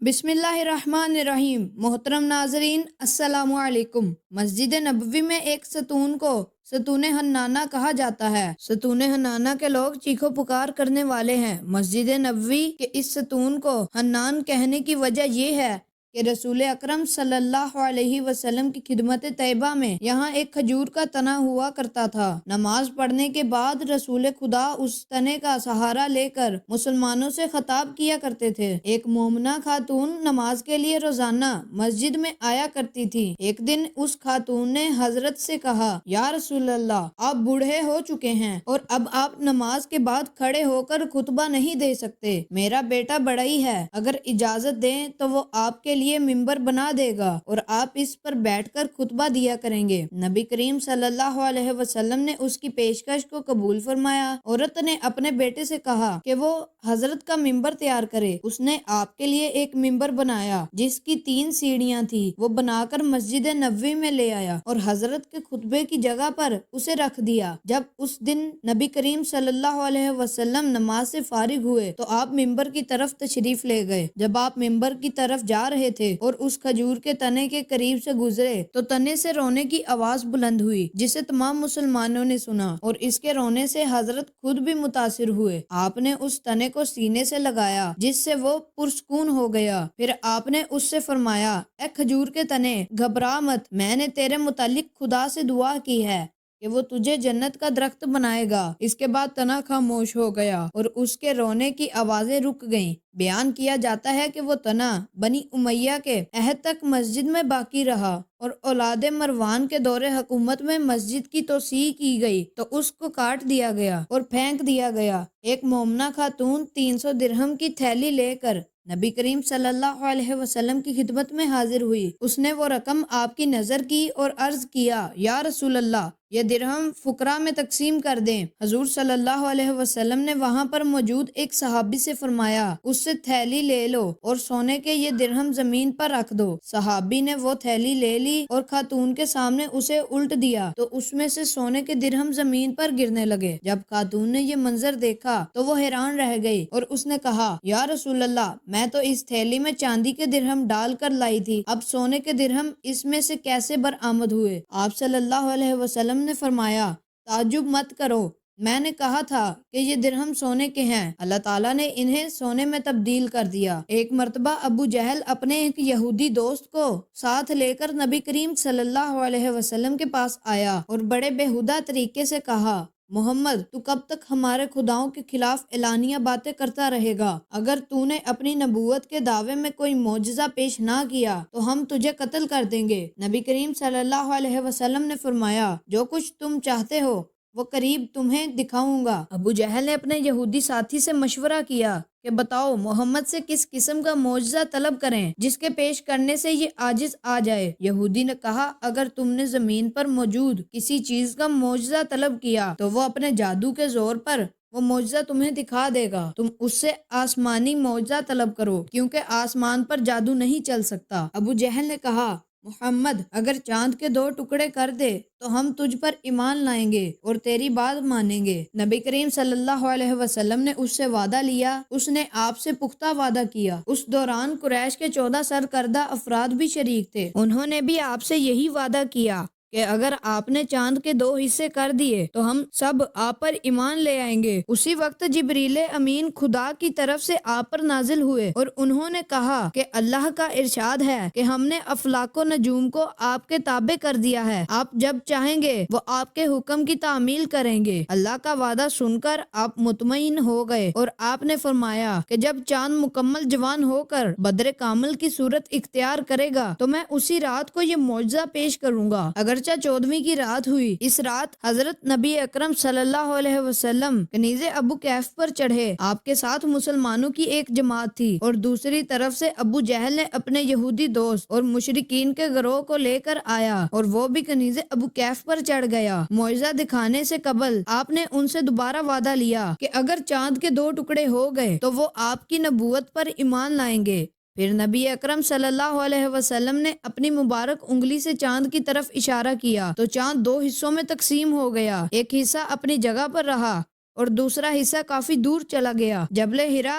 بسم اللہ الرحمن الرحیم۔ محترم ناظرین، السلام علیکم۔ مسجد نبوی میں ایک ستون کو ستون حنانہ کہا جاتا ہے۔ ستون حنانہ کے لوگ چیخو پکار کرنے والے ہیں۔ مسجد نبوی کے اس ستون کو حنان کہنے کی وجہ یہ ہے کہ رسول اکرم صلی اللہ علیہ وسلم کی خدمت طیبہ میں یہاں ایک کھجور کا تنا ہوا کرتا تھا۔ نماز پڑھنے کے بعد رسول خدا اس تنے کا سہارا لے کر مسلمانوں سے خطاب کیا کرتے تھے۔ ایک مومنہ خاتون نماز کے لیے روزانہ مسجد میں آیا کرتی تھی۔ ایک دن اس خاتون نے حضرت سے کہا، یا رسول اللہ، آپ بوڑھے ہو چکے ہیں اور اب آپ نماز کے بعد کھڑے ہو کر خطبہ نہیں دے سکتے۔ میرا بیٹا بڑا ہی ہے، اگر اجازت دیں تو وہ آپ کے لیے ممبر بنا دے گا اور آپ اس پر بیٹھ کر خطبہ دیا کریں گے۔ نبی کریم صلی اللہ علیہ وسلم نے اس کی پیشکش کو قبول فرمایا۔ عورت نے اپنے بیٹے سے کہا کہ وہ حضرت کا ممبر تیار کرے۔ اس نے آپ کے لیے ایک ممبر بنایا جس کی 3 سیڑھیاں تھی۔ وہ بنا کر مسجد نبوی میں لے آیا اور حضرت کے خطبے کی جگہ پر اسے رکھ دیا۔ جب اس دن نبی کریم صلی اللہ علیہ وسلم نماز سے فارغ ہوئے تو آپ ممبر کی طرف تشریف لے گئے۔ جب آپ ممبر کی طرف جا رہے تھے اور اس کھجور کے تنے کے قریب سے گزرے تو تنے سے رونے کی آواز بلند ہوئی، جسے تمام مسلمانوں نے سنا اور اس کے رونے سے حضرت خود بھی متاثر ہوئے۔ آپ نے اس تنے کو سینے سے لگایا جس سے وہ پرسکون ہو گیا۔ پھر آپ نے اس سے فرمایا، اے کھجور کے تنے، گھبرا مت، میں نے تیرے متعلق خدا سے دعا کی ہے کہ وہ تجھے جنت کا درخت بنائے گا۔ اس کے بعد تنا خاموش ہو گیا اور اس کے رونے کی آوازیں رک گئیں۔ بیان کیا جاتا ہے کہ وہ تنا بنی امیہ کے عہد تک مسجد میں باقی رہا اور اولاد مروان کے دور حکومت میں مسجد کی توسیع کی گئی تو اس کو کاٹ دیا گیا اور پھینک دیا گیا۔ ایک مومنہ خاتون 300 درہم کی تھیلی لے کر نبی کریم صلی اللہ علیہ وسلم کی خدمت میں حاضر ہوئی۔ اس نے وہ رقم آپ کی نظر کی اور عرض کیا، یا رسول اللہ، یہ درہم فقراء میں تقسیم کر دیں۔ حضور صلی اللہ علیہ وسلم نے وہاں پر موجود ایک صحابی سے فرمایا، اس سے تھیلی لے لو اور سونے کے یہ درہم زمین پر رکھ دو۔ صحابی نے وہ تھیلی لے لی اور خاتون کے سامنے اسے الٹ دیا تو اس میں سے سونے کے درہم زمین پر گرنے لگے۔ جب خاتون نے یہ منظر دیکھا تو وہ حیران رہ گئی اور اس نے کہا، یا رسول اللہ، میں تو اس تھیلی میں چاندی کے درہم ڈال کر لائی تھی، اب سونے کے درہم اس میں سے کیسے برآمد ہوئے؟ آپ صلی اللہ علیہ وسلم نے فرمایا، تعجب مت کرو، میں نے کہا تھا کہ یہ درہم سونے کے ہیں، اللہ تعالیٰ نے انہیں سونے میں تبدیل کر دیا۔ ایک مرتبہ ابو جہل اپنے ایک یہودی دوست کو ساتھ لے کر نبی کریم صلی اللہ علیہ وسلم کے پاس آیا اور بڑے بےہودہ طریقے سے کہا، محمد، تو کب تک ہمارے خداؤں کے خلاف اعلانیہ باتیں کرتا رہے گا؟ اگر تو نے اپنی نبوت کے دعوے میں کوئی معجزہ پیش نہ کیا تو ہم تجھے قتل کر دیں گے۔ نبی کریم صلی اللہ علیہ وسلم نے فرمایا، جو کچھ تم چاہتے ہو وہ قریب تمہیں دکھاؤں گا۔ ابو جہل نے اپنے یہودی ساتھی سے مشورہ کیا کہ بتاؤ، محمد سے کس قسم کا معجزہ طلب کریں جس کے پیش کرنے سے یہ عاجز آ جائے؟ یہودی نے کہا، اگر تم نے زمین پر موجود کسی چیز کا معجزہ طلب کیا تو وہ اپنے جادو کے زور پر وہ معجزہ تمہیں دکھا دے گا۔ تم اس سے آسمانی معجزہ طلب کرو، کیونکہ آسمان پر جادو نہیں چل سکتا۔ ابو جہل نے کہا، محمد، اگر چاند کے 2 ٹکڑے کر دے تو ہم تجھ پر ایمان لائیں گے اور تیری بات مانیں گے۔ نبی کریم صلی اللہ علیہ وسلم نے اس سے وعدہ لیا۔ اس نے آپ سے پختہ وعدہ کیا۔ اس دوران قریش کے 14 سرکردہ افراد بھی شریک تھے۔ انہوں نے بھی آپ سے یہی وعدہ کیا کہ اگر آپ نے چاند کے 2 حصے کر دیے تو ہم سب آپ پر ایمان لے آئیں گے۔ اسی وقت جبریل امین خدا کی طرف سے آپ پر نازل ہوئے اور انہوں نے کہا کہ اللہ کا ارشاد ہے کہ ہم نے افلاک و نجوم کو آپ کے تابع کر دیا ہے، آپ جب چاہیں گے وہ آپ کے حکم کی تعمیل کریں گے۔ اللہ کا وعدہ سن کر آپ مطمئن ہو گئے اور آپ نے فرمایا کہ جب چاند مکمل جوان ہو کر بدر کامل کی صورت اختیار کرے گا تو میں اسی رات کو یہ معجزہ پیش کروں گا۔ اگرچہ 14ویں کی رات ہوئی، اس رات حضرت نبی اکرم صلی اللہ علیہ وسلم کنیز ابو کیف پر چڑھے۔ آپ کے ساتھ مسلمانوں کی ایک جماعت تھی اور دوسری طرف سے ابو جہل نے اپنے یہودی دوست اور مشرکین کے گروہ کو لے کر آیا اور وہ بھی کنیز ابو کیف پر چڑھ گیا۔ معجزہ دکھانے سے قبل آپ نے ان سے دوبارہ وعدہ لیا کہ اگر چاند کے 2 ٹکڑے ہو گئے تو وہ آپ کی نبوت پر ایمان لائیں گے۔ پھر نبی اکرم صلی اللہ علیہ وسلم نے اپنی مبارک انگلی سے چاند کی طرف اشارہ کیا تو چاند 2 حصوں میں تقسیم ہو گیا۔ ایک حصہ اپنی جگہ پر رہا اور دوسرا حصہ کافی دور چلا گیا۔ جبل حرا